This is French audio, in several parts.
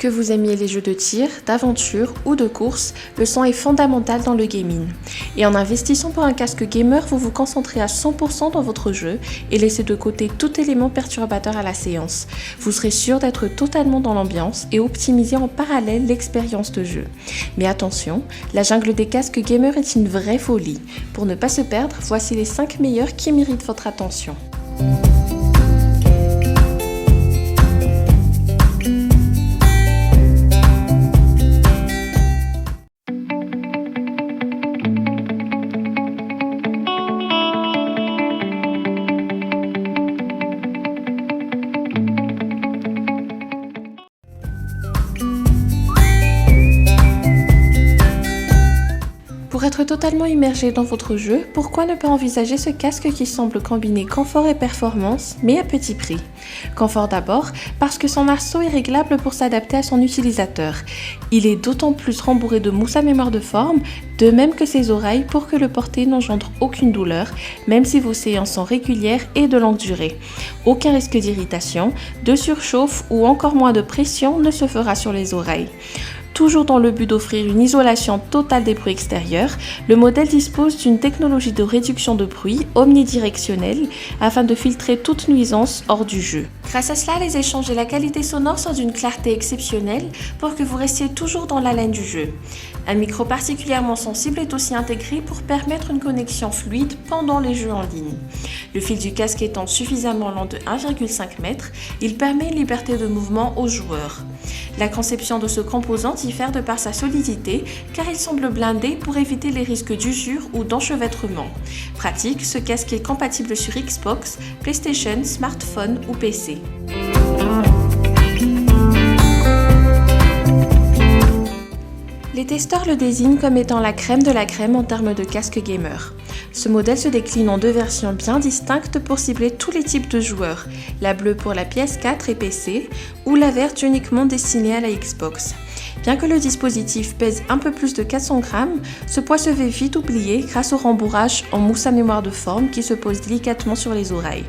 Que vous aimiez les jeux de tir, d'aventure ou de course, le son est fondamental dans le gaming. Et en investissant pour un casque gamer, vous vous concentrez à 100% dans votre jeu et laissez de côté tout élément perturbateur à la séance. Vous serez sûr d'être totalement dans l'ambiance et optimiser en parallèle l'expérience de jeu. Mais attention, la jungle des casques gamers est une vraie folie. Pour ne pas se perdre, voici les 5 meilleurs qui méritent votre attention. Pour être totalement immergé dans votre jeu, pourquoi ne pas envisager ce casque qui semble combiner confort et performance, mais à petit prix. Confort d'abord, parce que son arceau est réglable pour s'adapter à son utilisateur. Il est d'autant plus rembourré de mousse à mémoire de forme, de même que ses oreilles pour que le porter n'engendre aucune douleur, même si vos séances sont régulières et de longue durée. Aucun risque d'irritation, de surchauffe ou encore moins de pression ne se fera sur les oreilles. Toujours dans le but d'offrir une isolation totale des bruits extérieurs, le modèle dispose d'une technologie de réduction de bruit omnidirectionnelle afin de filtrer toute nuisance hors du jeu. Grâce à cela, les échanges et la qualité sonore sont d'une clarté exceptionnelle pour que vous restiez toujours dans l'haleine du jeu. Un micro particulièrement sensible est aussi intégré pour permettre une connexion fluide pendant les jeux en ligne. Le fil du casque étant suffisamment long de 1,5 m, il permet une liberté de mouvement aux joueurs. La conception de ce composant diffère de par sa solidité car il semble blindé pour éviter les risques d'usure ou d'enchevêtrement. Pratique, ce casque est compatible sur Xbox, PlayStation, smartphone ou PC. Les testeurs le désignent comme étant la crème de la crème en termes de casque gamer. Ce modèle se décline en 2 versions bien distinctes pour cibler tous les types de joueurs, la bleue pour la PS4 et PC ou la verte uniquement destinée à la Xbox. Bien que le dispositif pèse un peu plus de 400 grammes, ce poids se fait vite oublier grâce au rembourrage en mousse à mémoire de forme qui se pose délicatement sur les oreilles.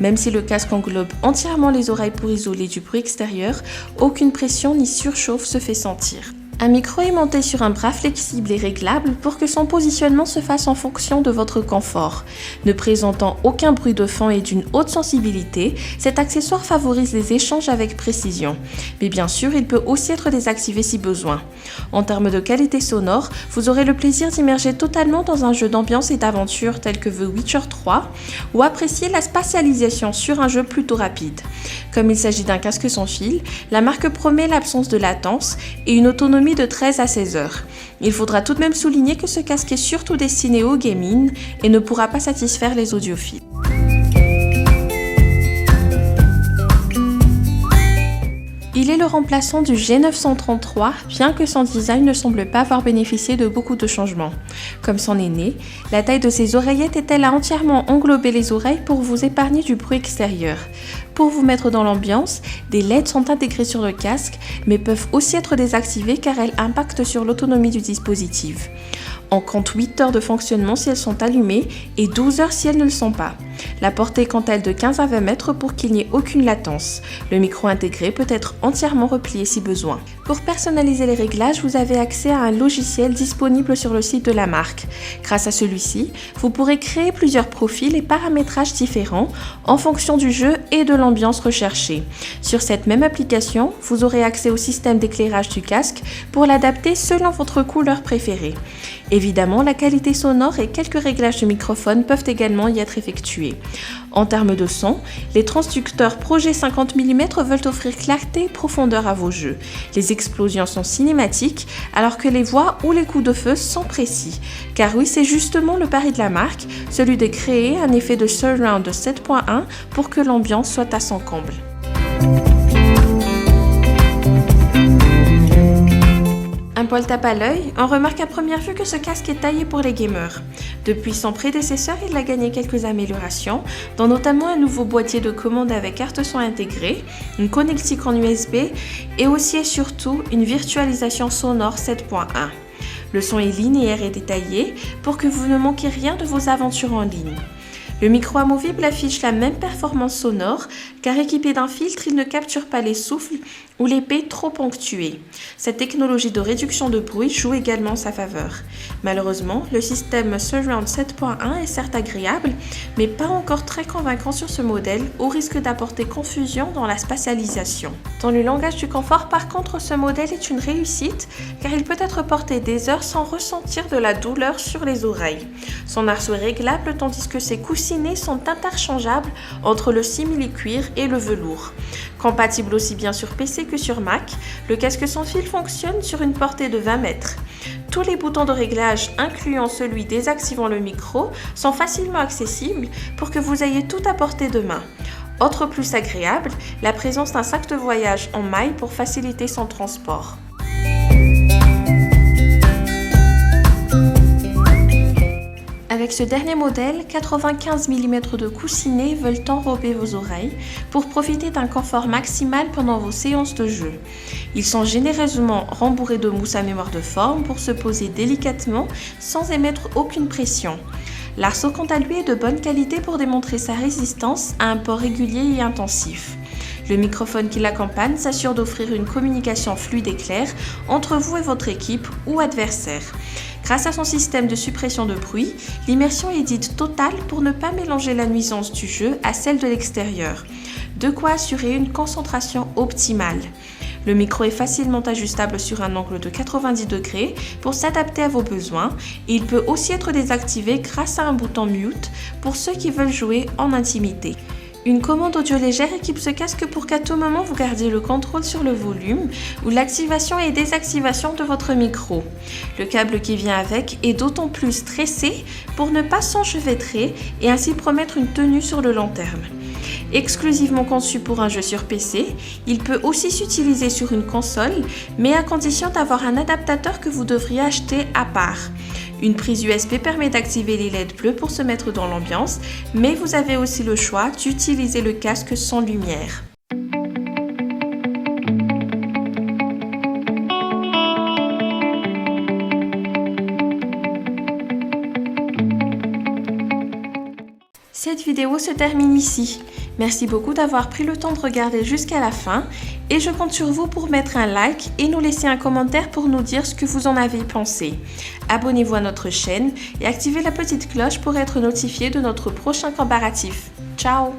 Même si le casque englobe entièrement les oreilles pour isoler du bruit extérieur, aucune pression ni surchauffe se fait sentir. Un micro est monté sur un bras flexible et réglable pour que son positionnement se fasse en fonction de votre confort. Ne présentant aucun bruit de fond et d'une haute sensibilité, cet accessoire favorise les échanges avec précision. Mais bien sûr, il peut aussi être désactivé si besoin. En termes de qualité sonore, vous aurez le plaisir d'immerger totalement dans un jeu d'ambiance et d'aventure tel que The Witcher 3 ou apprécier la spatialisation sur un jeu plutôt rapide. Comme il s'agit d'un casque sans fil, la marque promet l'absence de latence et une autonomie de 13 à 16 heures. Il faudra tout de même souligner que ce casque est surtout destiné au gaming et ne pourra pas satisfaire les audiophiles. Il est le remplaçant du G933, bien que son design ne semble pas avoir bénéficié de beaucoup de changements. Comme son aîné, la taille de ses oreillettes est-elle à entièrement englober les oreilles pour vous épargner du bruit extérieur. Pour vous mettre dans l'ambiance, des LED sont intégrés sur le casque, mais peuvent aussi être désactivés car elles impactent sur l'autonomie du dispositif. On compte 8 heures de fonctionnement si elles sont allumées et 12 heures si elles ne le sont pas. La portée est quant à elle de 15 à 20 mètres pour qu'il n'y ait aucune latence. Le micro intégré peut être entièrement replié si besoin. Pour personnaliser les réglages, vous avez accès à un logiciel disponible sur le site de la marque. Grâce à celui-ci, vous pourrez créer plusieurs profils et paramétrages différents en fonction du jeu et de l'ambiance recherchée. Sur cette même application, vous aurez accès au système d'éclairage du casque pour l'adapter selon votre couleur préférée. Évidemment, la qualité sonore et quelques réglages de microphone peuvent également y être effectués. En termes de son, les transducteurs Projet 50 mm veulent offrir clarté et profondeur à vos jeux. Les explosions sont cinématiques, alors que les voix ou les coups de feu sont précis. Car oui, c'est justement le pari de la marque, celui de créer un effet de surround de 7.1 pour que l'ambiance soit à son comble. Un poil tape à l'œil, on remarque à première vue que ce casque est taillé pour les gamers. Depuis son prédécesseur, il a gagné quelques améliorations, dont notamment un nouveau boîtier de commande avec carte son intégrée, une connectique en USB et aussi et surtout une virtualisation sonore 7.1. Le son est linéaire et détaillé pour que vous ne manquiez rien de vos aventures en ligne. Le micro amovible affiche la même performance sonore car équipé d'un filtre, il ne capture pas les souffles ou les P trop ponctués. Cette technologie de réduction de bruit joue également en sa faveur. Malheureusement, le système Surround 7.1 est certes agréable, mais pas encore très convaincant sur ce modèle, au risque d'apporter confusion dans la spatialisation. Dans le langage du confort, par contre, ce modèle est une réussite car il peut être porté des heures sans ressentir de la douleur sur les oreilles. Son arceau est réglable tandis que ses coussinets sont interchangeables entre le simili-cuir et le velours. Compatible aussi bien sur PC que sur Mac, le casque sans fil fonctionne sur une portée de 20 mètres. Tous les boutons de réglage, incluant celui désactivant le micro, sont facilement accessibles pour que vous ayez tout à portée de main. Autre plus agréable, la présence d'un sac de voyage en maille pour faciliter son transport. Avec ce dernier modèle, 95 mm de coussinets veulent enrober vos oreilles pour profiter d'un confort maximal pendant vos séances de jeu. Ils sont généreusement rembourrés de mousse à mémoire de forme pour se poser délicatement sans émettre aucune pression. L'arceau quant à lui est de bonne qualité pour démontrer sa résistance à un port régulier et intensif. Le microphone qui l'accompagne s'assure d'offrir une communication fluide et claire entre vous et votre équipe ou adversaire. Grâce à son système de suppression de bruit, l'immersion est dite totale pour ne pas mélanger la nuisance du jeu à celle de l'extérieur. De quoi assurer une concentration optimale. Le micro est facilement ajustable sur un angle de 90 degrés pour s'adapter à vos besoins et il peut aussi être désactivé grâce à un bouton mute pour ceux qui veulent jouer en intimité. Une commande audio légère équipe ce casque pour qu'à tout moment vous gardiez le contrôle sur le volume ou l'activation et désactivation de votre micro. Le câble qui vient avec est d'autant plus tressé pour ne pas s'enchevêtrer et ainsi promettre une tenue sur le long terme. Exclusivement conçu pour un jeu sur PC, il peut aussi s'utiliser sur une console, mais à condition d'avoir un adaptateur que vous devriez acheter à part. Une prise USB permet d'activer les LED bleus pour se mettre dans l'ambiance, mais vous avez aussi le choix d'utiliser le casque sans lumière. Cette vidéo se termine ici. Merci beaucoup d'avoir pris le temps de regarder jusqu'à la fin et je compte sur vous pour mettre un like et nous laisser un commentaire pour nous dire ce que vous en avez pensé. Abonnez-vous à notre chaîne et activez la petite cloche pour être notifié de notre prochain comparatif. Ciao!